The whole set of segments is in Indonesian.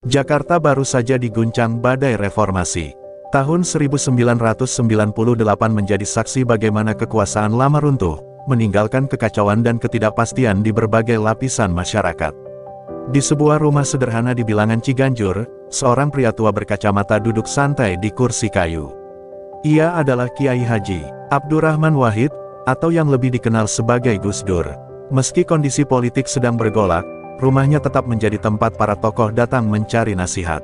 Jakarta baru saja diguncang badai reformasi. Tahun 1998 menjadi saksi bagaimana kekuasaan lama runtuh, meninggalkan kekacauan dan ketidakpastian di berbagai lapisan masyarakat. Di sebuah rumah sederhana di bilangan Ciganjur, seorang pria tua berkacamata duduk santai di kursi kayu. Ia adalah Kiai Haji Abdurrahman Wahid, atau yang lebih dikenal sebagai Gus Dur. Meski kondisi politik sedang bergolak, rumahnya tetap menjadi tempat para tokoh datang mencari nasihat.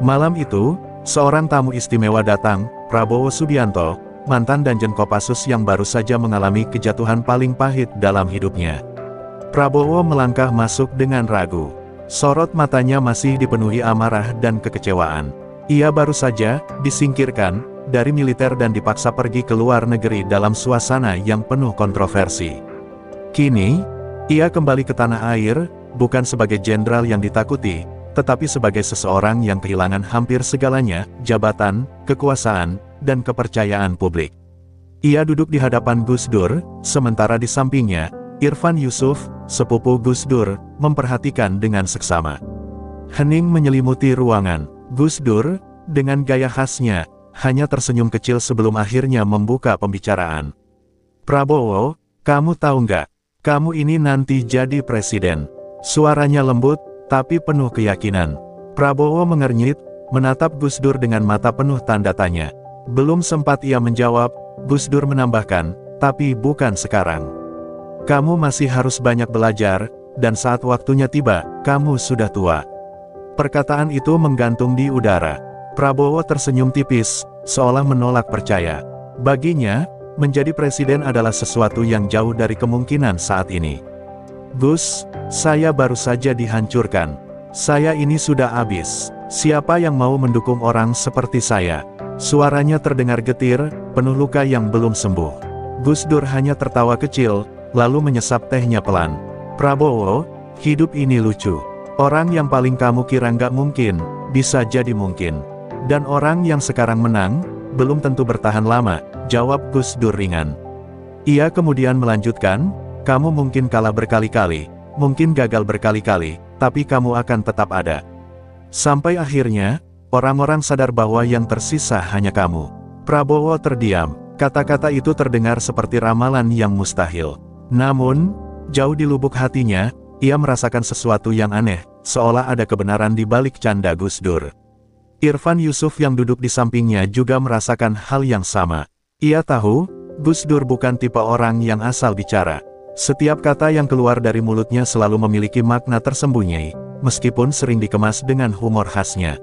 Malam itu, seorang tamu istimewa datang, Prabowo Subianto, mantan Danjen Kopassus yang baru saja mengalami kejatuhan paling pahit dalam hidupnya. Prabowo melangkah masuk dengan ragu. Sorot matanya masih dipenuhi amarah dan kekecewaan. Ia baru saja disingkirkan dari militer dan dipaksa pergi ke luar negeri dalam suasana yang penuh kontroversi. Kini, ia kembali ke tanah air, bukan sebagai jenderal yang ditakuti, tetapi sebagai seseorang yang kehilangan hampir segalanya, jabatan, kekuasaan, dan kepercayaan publik. Ia duduk di hadapan Gus Dur, sementara di sampingnya, Irfan Yusuf, sepupu Gus Dur, memperhatikan dengan seksama. Hening menyelimuti ruangan. Gus Dur, dengan gaya khasnya, hanya tersenyum kecil sebelum akhirnya membuka pembicaraan. "Prabowo, kamu tahu nggak? Kamu ini nanti jadi presiden." Suaranya lembut, tapi penuh keyakinan. Prabowo mengernyit, menatap Gus Dur dengan mata penuh tanda tanya. Belum sempat ia menjawab, Gus Dur menambahkan, "Tapi bukan sekarang. Kamu masih harus banyak belajar, dan saat waktunya tiba, kamu sudah tua." Perkataan itu menggantung di udara. Prabowo tersenyum tipis, seolah menolak percaya. Baginya, menjadi presiden adalah sesuatu yang jauh dari kemungkinan saat ini. "Gus, saya baru saja dihancurkan. Saya ini sudah habis. Siapa yang mau mendukung orang seperti saya?" Suaranya terdengar getir, penuh luka yang belum sembuh. Gus Dur hanya tertawa kecil, lalu menyesap tehnya pelan. "Prabowo, hidup ini lucu. Orang yang paling kamu kira nggak mungkin, bisa jadi mungkin. Dan orang yang sekarang menang, belum tentu bertahan lama," jawab Gus Dur ringan. Ia kemudian melanjutkan, "Kamu mungkin kalah berkali-kali, mungkin gagal berkali-kali, tapi kamu akan tetap ada. Sampai akhirnya, orang-orang sadar bahwa yang tersisa hanya kamu." Prabowo terdiam. Kata-kata itu terdengar seperti ramalan yang mustahil. Namun, jauh di lubuk hatinya, ia merasakan sesuatu yang aneh, seolah ada kebenaran di balik canda Gus Dur. Irfan Yusuf yang duduk di sampingnya juga merasakan hal yang sama. Ia tahu, Gus Dur bukan tipe orang yang asal bicara. Setiap kata yang keluar dari mulutnya selalu memiliki makna tersembunyi, meskipun sering dikemas dengan humor khasnya.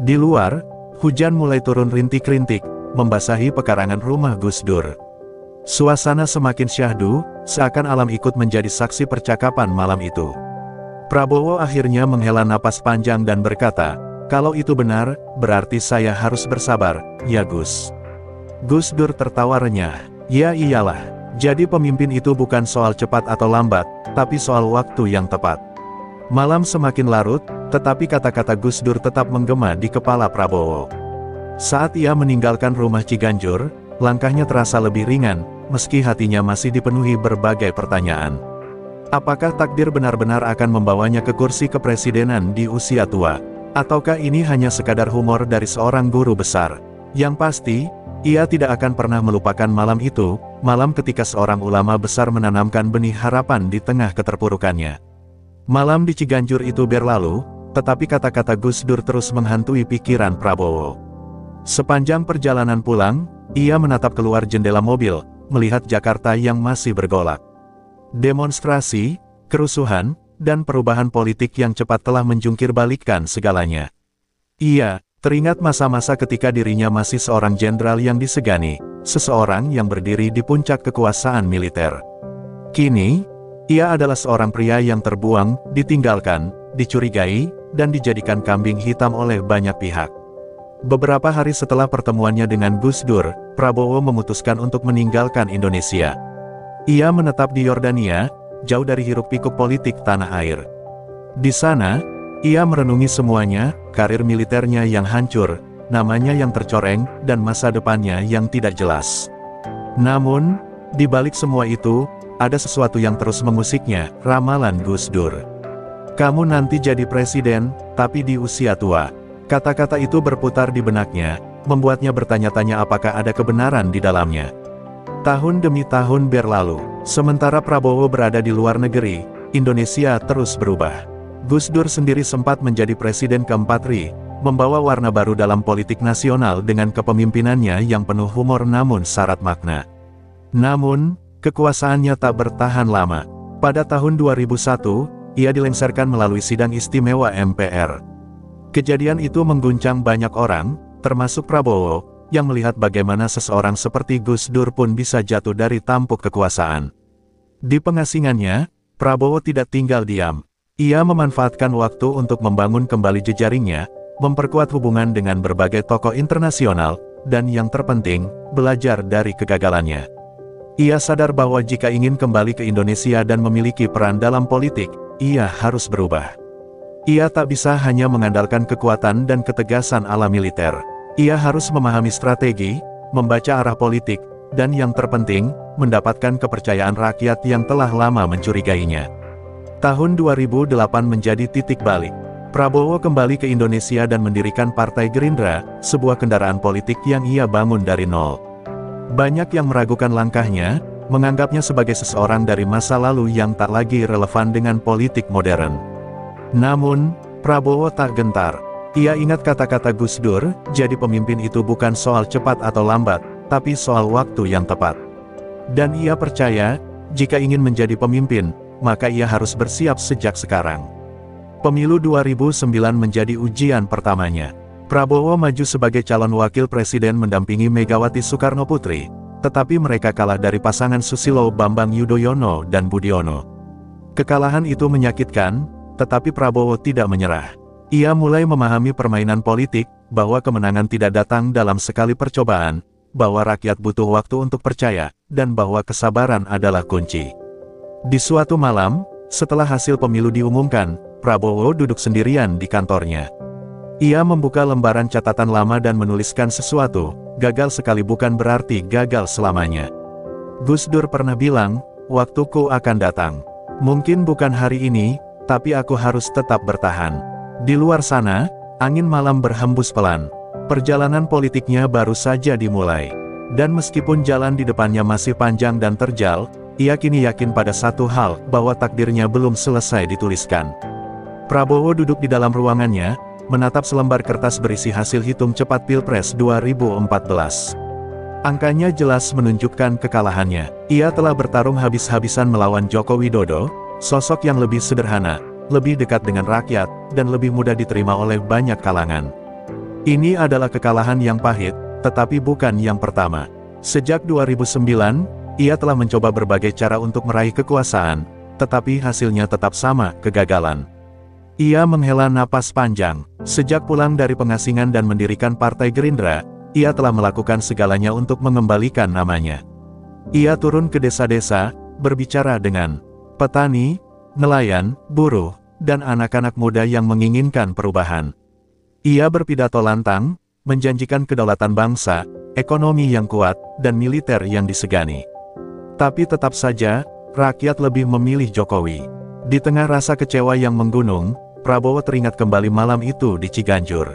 Di luar, hujan mulai turun rintik-rintik, membasahi pekarangan rumah Gus Dur. Suasana semakin syahdu, seakan alam ikut menjadi saksi percakapan malam itu. Prabowo akhirnya menghela napas panjang dan berkata, "Kalau itu benar, berarti saya harus bersabar, ya Gus." Gus Dur tertawa renyah. "Ya iyalah, jadi pemimpin itu bukan soal cepat atau lambat, tapi soal waktu yang tepat." Malam semakin larut, tetapi kata-kata Gus Dur tetap menggema di kepala Prabowo. Saat ia meninggalkan rumah Ciganjur, langkahnya terasa lebih ringan, meski hatinya masih dipenuhi berbagai pertanyaan. Apakah takdir benar-benar akan membawanya ke kursi kepresidenan di usia tua? Ataukah ini hanya sekadar humor dari seorang guru besar? Yang pasti, ia tidak akan pernah melupakan malam itu, malam ketika seorang ulama besar menanamkan benih harapan di tengah keterpurukannya. Malam di Ciganjur itu berlalu, tetapi kata-kata Gus Dur terus menghantui pikiran Prabowo. Sepanjang perjalanan pulang, ia menatap keluar jendela mobil, melihat Jakarta yang masih bergolak. Demonstrasi, kerusuhan, dan perubahan politik yang cepat telah menjungkir balikkan segalanya. Ia teringat masa-masa ketika dirinya masih seorang jenderal yang disegani, seseorang yang berdiri di puncak kekuasaan militer. Kini, ia adalah seorang pria yang terbuang, ditinggalkan, dicurigai, dan dijadikan kambing hitam oleh banyak pihak. Beberapa hari setelah pertemuannya dengan Gus Dur, Prabowo memutuskan untuk meninggalkan Indonesia. Ia menetap di Yordania, jauh dari hiruk-pikuk politik tanah air. Di sana, ia merenungi semuanya, karir militernya yang hancur, namanya yang tercoreng, dan masa depannya yang tidak jelas. Namun, di balik semua itu, ada sesuatu yang terus mengusiknya, ramalan Gus Dur. Kamu nanti jadi presiden, tapi di usia tua. Kata-kata itu berputar di benaknya, membuatnya bertanya-tanya apakah ada kebenaran di dalamnya. Tahun demi tahun berlalu, sementara Prabowo berada di luar negeri, Indonesia terus berubah. Gus Dur sendiri sempat menjadi presiden keempat RI, membawa warna baru dalam politik nasional dengan kepemimpinannya yang penuh humor namun syarat makna. Namun, kekuasaannya tak bertahan lama. Pada tahun 2001, ia dilengsarkan melalui sidang istimewa MPR. Kejadian itu mengguncang banyak orang, termasuk Prabowo, yang melihat bagaimana seseorang seperti Gus Dur pun bisa jatuh dari tampuk kekuasaan. Di pengasingannya, Prabowo tidak tinggal diam. Ia memanfaatkan waktu untuk membangun kembali jejaringnya, memperkuat hubungan dengan berbagai tokoh internasional, dan yang terpenting, belajar dari kegagalannya. Ia sadar bahwa jika ingin kembali ke Indonesia dan memiliki peran dalam politik, ia harus berubah. Ia tak bisa hanya mengandalkan kekuatan dan ketegasan ala militer. Ia harus memahami strategi, membaca arah politik, dan yang terpenting, mendapatkan kepercayaan rakyat yang telah lama mencurigainya. Tahun 2008 menjadi titik balik. Prabowo kembali ke Indonesia dan mendirikan Partai Gerindra, sebuah kendaraan politik yang ia bangun dari nol. Banyak yang meragukan langkahnya, menganggapnya sebagai seseorang dari masa lalu yang tak lagi relevan dengan politik modern. Namun, Prabowo tak gentar. Ia ingat kata-kata Gus Dur, jadi pemimpin itu bukan soal cepat atau lambat, tapi soal waktu yang tepat. Dan ia percaya, jika ingin menjadi pemimpin, maka ia harus bersiap sejak sekarang. Pemilu 2009 menjadi ujian pertamanya. Prabowo maju sebagai calon wakil presiden mendampingi Megawati Soekarnoputri, tetapi mereka kalah dari pasangan Susilo Bambang Yudhoyono dan Budiono. Kekalahan itu menyakitkan, tetapi Prabowo tidak menyerah. Ia mulai memahami permainan politik, bahwa kemenangan tidak datang dalam sekali percobaan, bahwa rakyat butuh waktu untuk percaya, dan bahwa kesabaran adalah kunci. Di suatu malam, setelah hasil pemilu diumumkan, Prabowo duduk sendirian di kantornya. Ia membuka lembaran catatan lama dan menuliskan sesuatu, gagal sekali bukan berarti gagal selamanya. Gus Dur pernah bilang, waktuku akan datang. Mungkin bukan hari ini, tapi aku harus tetap bertahan. Di luar sana, angin malam berhembus pelan. Perjalanan politiknya baru saja dimulai. Dan meskipun jalan di depannya masih panjang dan terjal, ia kini yakin pada satu hal, bahwa takdirnya belum selesai dituliskan. Prabowo duduk di dalam ruangannya, menatap selembar kertas berisi hasil hitung cepat Pilpres 2014. Angkanya jelas menunjukkan kekalahannya. Ia telah bertarung habis-habisan melawan Joko Widodo, sosok yang lebih sederhana, lebih dekat dengan rakyat, dan lebih mudah diterima oleh banyak kalangan. Ini adalah kekalahan yang pahit, tetapi bukan yang pertama. Sejak 2009, ia telah mencoba berbagai cara untuk meraih kekuasaan, tetapi hasilnya tetap sama, kegagalan. Ia menghela napas panjang. Sejak pulang dari pengasingan dan mendirikan Partai Gerindra, ia telah melakukan segalanya untuk mengembalikan namanya. Ia turun ke desa-desa, berbicara dengan petani, nelayan, buruh, dan anak-anak muda yang menginginkan perubahan. Ia berpidato lantang, menjanjikan kedaulatan bangsa, ekonomi yang kuat, dan militer yang disegani. Tapi tetap saja, rakyat lebih memilih Jokowi. Di tengah rasa kecewa yang menggunung, Prabowo teringat kembali malam itu di Ciganjur.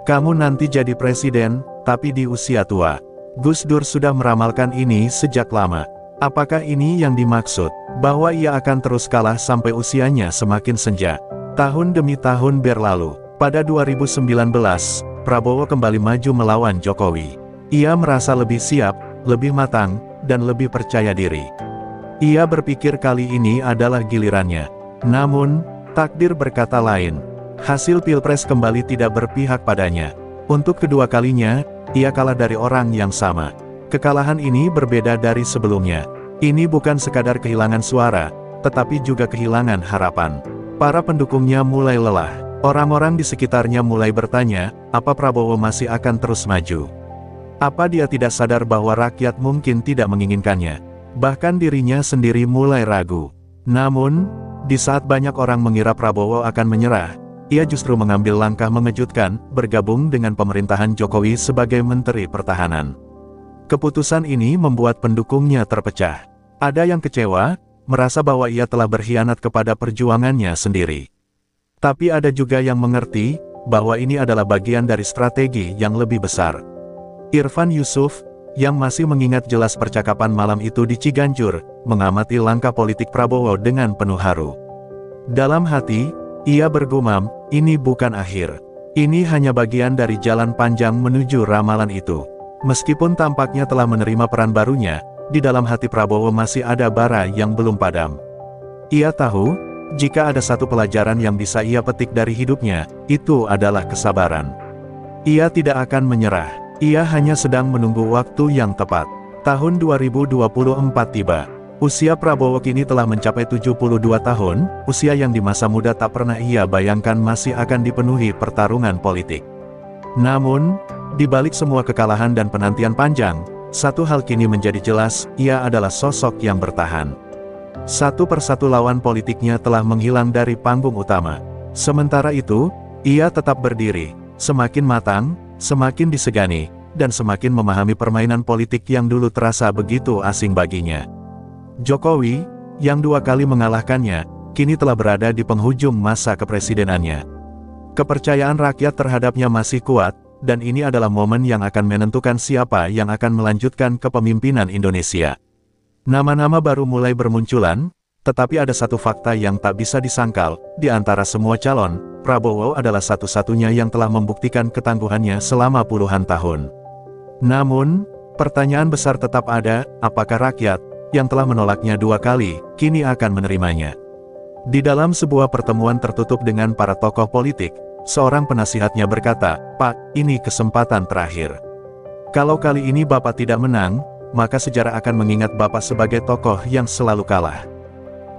Kamu nanti jadi presiden, tapi di usia tua. Gus Dur sudah meramalkan ini sejak lama. Apakah ini yang dimaksud? Bahwa ia akan terus kalah sampai usianya semakin senja. Tahun demi tahun berlalu. Pada 2019, Prabowo kembali maju melawan Jokowi. Ia merasa lebih siap, lebih matang, dan lebih percaya diri. Ia berpikir kali ini adalah gilirannya. Namun, takdir berkata lain. Hasil Pilpres kembali tidak berpihak padanya. Untuk kedua kalinya, ia kalah dari orang yang sama. Kekalahan ini berbeda dari sebelumnya. Ini bukan sekadar kehilangan suara, tetapi juga kehilangan harapan. Para pendukungnya mulai lelah. Orang-orang di sekitarnya mulai bertanya, apa Prabowo masih akan terus maju? Apa dia tidak sadar bahwa rakyat mungkin tidak menginginkannya? Bahkan dirinya sendiri mulai ragu. Namun, di saat banyak orang mengira Prabowo akan menyerah, ia justru mengambil langkah mengejutkan, bergabung dengan pemerintahan Jokowi sebagai Menteri Pertahanan. Keputusan ini membuat pendukungnya terpecah. Ada yang kecewa, merasa bahwa ia telah berkhianat kepada perjuangannya sendiri. Tapi ada juga yang mengerti, bahwa ini adalah bagian dari strategi yang lebih besar. Irfan Yusuf, yang masih mengingat jelas percakapan malam itu di Ciganjur, mengamati langkah politik Prabowo dengan penuh haru. Dalam hati, ia bergumam, ini bukan akhir. Ini hanya bagian dari jalan panjang menuju ramalan itu. Meskipun tampaknya telah menerima peran barunya, di dalam hati Prabowo masih ada bara yang belum padam. Ia tahu, jika ada satu pelajaran yang bisa ia petik dari hidupnya, itu adalah kesabaran. Ia tidak akan menyerah, ia hanya sedang menunggu waktu yang tepat. Tahun 2024 tiba. Usia Prabowo kini telah mencapai 72 tahun, usia yang di masa muda tak pernah ia bayangkan masih akan dipenuhi pertarungan politik. Namun, di balik semua kekalahan dan penantian panjang, satu hal kini menjadi jelas, ia adalah sosok yang bertahan. Satu persatu lawan politiknya telah menghilang dari panggung utama. Sementara itu, ia tetap berdiri, semakin matang, semakin disegani, dan semakin memahami permainan politik yang dulu terasa begitu asing baginya. Jokowi, yang 2 kali mengalahkannya, kini telah berada di penghujung masa kepresidenannya. Kepercayaan rakyat terhadapnya masih kuat, dan ini adalah momen yang akan menentukan siapa yang akan melanjutkan kepemimpinan Indonesia. Nama-nama baru mulai bermunculan, tetapi ada satu fakta yang tak bisa disangkal, di antara semua calon, Prabowo adalah satu-satunya yang telah membuktikan ketangguhannya selama puluhan tahun. Namun, pertanyaan besar tetap ada, apakah rakyat, yang telah menolaknya 2 kali, kini akan menerimanya? Di dalam sebuah pertemuan tertutup dengan para tokoh politik, seorang penasihatnya berkata, "Pak, ini kesempatan terakhir. Kalau kali ini Bapak tidak menang, maka sejarah akan mengingat Bapak sebagai tokoh yang selalu kalah."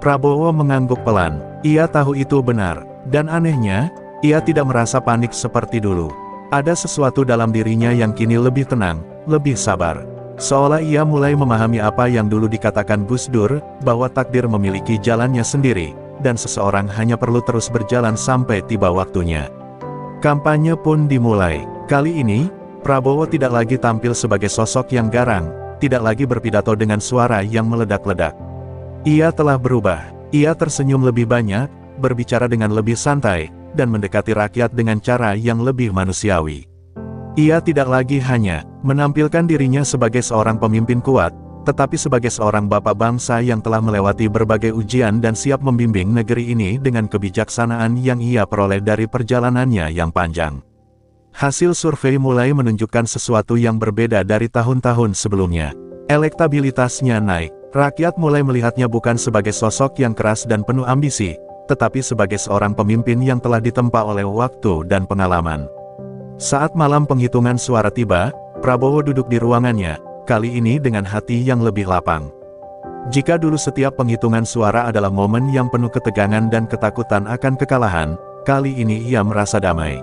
Prabowo mengangguk pelan. Ia tahu itu benar, dan anehnya, ia tidak merasa panik seperti dulu. Ada sesuatu dalam dirinya yang kini lebih tenang, lebih sabar. Seolah ia mulai memahami apa yang dulu dikatakan Gus Dur, bahwa takdir memiliki jalannya sendiri, dan seseorang hanya perlu terus berjalan sampai tiba waktunya. Kampanye pun dimulai. Kali ini, Prabowo tidak lagi tampil sebagai sosok yang garang, tidak lagi berpidato dengan suara yang meledak-ledak. Ia telah berubah. Ia tersenyum lebih banyak, berbicara dengan lebih santai, dan mendekati rakyat dengan cara yang lebih manusiawi. Ia tidak lagi hanya menampilkan dirinya sebagai seorang pemimpin kuat, tetapi sebagai seorang bapak bangsa yang telah melewati berbagai ujian dan siap membimbing negeri ini dengan kebijaksanaan yang ia peroleh dari perjalanannya yang panjang. Hasil survei mulai menunjukkan sesuatu yang berbeda dari tahun-tahun sebelumnya. Elektabilitasnya naik, rakyat mulai melihatnya bukan sebagai sosok yang keras dan penuh ambisi, tetapi sebagai seorang pemimpin yang telah ditempa oleh waktu dan pengalaman. Saat malam penghitungan suara tiba, Prabowo duduk di ruangannya, kali ini dengan hati yang lebih lapang. Jika dulu setiap penghitungan suara adalah momen yang penuh ketegangan dan ketakutan akan kekalahan, kali ini ia merasa damai.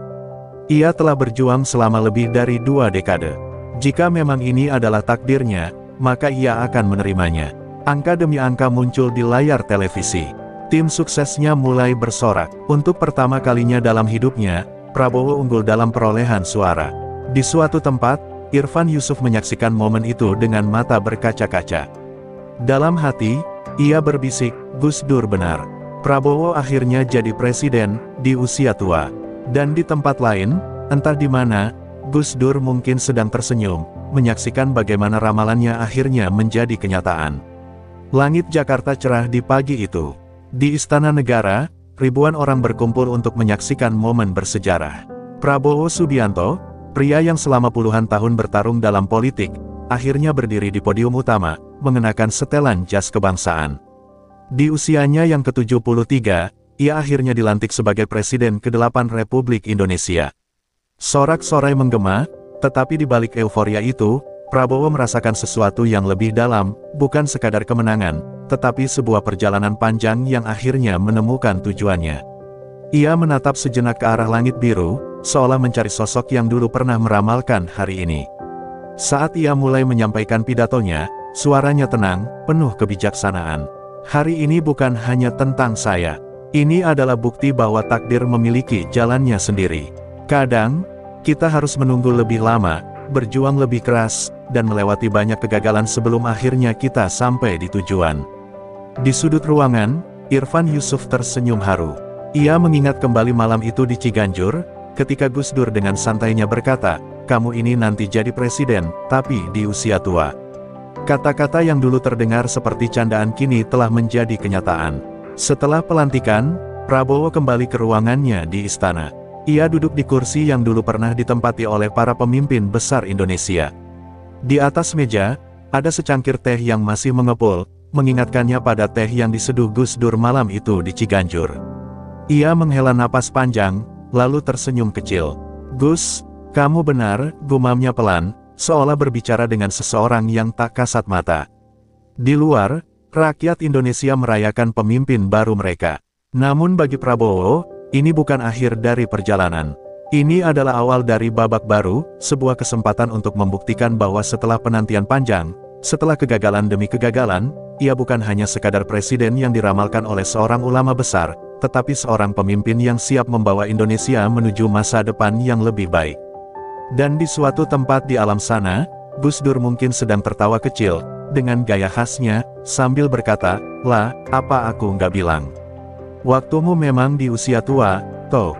Ia telah berjuang selama lebih dari 2 dekade. Jika memang ini adalah takdirnya, maka ia akan menerimanya. Angka demi angka muncul di layar televisi. Tim suksesnya mulai bersorak. Untuk pertama kalinya dalam hidupnya, Prabowo unggul dalam perolehan suara. Di suatu tempat, Irfan Yusuf menyaksikan momen itu dengan mata berkaca-kaca. Dalam hati, ia berbisik, Gus Dur benar. Prabowo akhirnya jadi presiden, di usia tua. Dan di tempat lain, entah di mana, Gus Dur mungkin sedang tersenyum, menyaksikan bagaimana ramalannya akhirnya menjadi kenyataan. Langit Jakarta cerah di pagi itu. Di Istana Negara, ribuan orang berkumpul untuk menyaksikan momen bersejarah. Prabowo Subianto, pria yang selama puluhan tahun bertarung dalam politik, akhirnya berdiri di podium utama, mengenakan setelan jas kebangsaan. Di usianya yang ke-73, ia akhirnya dilantik sebagai Presiden ke-8 Republik Indonesia. Sorak-sorai menggema, tetapi di balik euforia itu, Prabowo merasakan sesuatu yang lebih dalam, bukan sekadar kemenangan, tetapi sebuah perjalanan panjang yang akhirnya menemukan tujuannya. Ia menatap sejenak ke arah langit biru, seolah mencari sosok yang dulu pernah meramalkan hari ini. Saat ia mulai menyampaikan pidatonya, suaranya tenang, penuh kebijaksanaan. Hari ini bukan hanya tentang saya. Ini adalah bukti bahwa takdir memiliki jalannya sendiri. Kadang, kita harus menunggu lebih lama, berjuang lebih keras, dan melewati banyak kegagalan sebelum akhirnya kita sampai di tujuan. Di sudut ruangan, Irfan Yusuf tersenyum haru. Ia mengingat kembali malam itu di Ciganjur, ketika Gus Dur dengan santainya berkata, "Kamu ini nanti jadi presiden, tapi di usia tua." Kata-kata yang dulu terdengar seperti candaan kini telah menjadi kenyataan. Setelah pelantikan, Prabowo kembali ke ruangannya di istana. Ia duduk di kursi yang dulu pernah ditempati oleh para pemimpin besar Indonesia. Di atas meja, ada secangkir teh yang masih mengepul, mengingatkannya pada teh yang diseduh Gus Dur malam itu di Ciganjur. Ia menghela napas panjang, lalu tersenyum kecil. "Gus, kamu benar," gumamnya pelan, seolah berbicara dengan seseorang yang tak kasat mata. Di luar, rakyat Indonesia merayakan pemimpin baru mereka. Namun bagi Prabowo, ini bukan akhir dari perjalanan. Ini adalah awal dari babak baru, sebuah kesempatan untuk membuktikan bahwa setelah penantian panjang, setelah kegagalan demi kegagalan, ia bukan hanya sekadar presiden yang diramalkan oleh seorang ulama besar, tetapi seorang pemimpin yang siap membawa Indonesia menuju masa depan yang lebih baik. Dan di suatu tempat di alam sana, Gus Dur mungkin sedang tertawa kecil, dengan gaya khasnya, sambil berkata, "Lah, apa aku nggak bilang? Waktumu memang di usia tua, toh."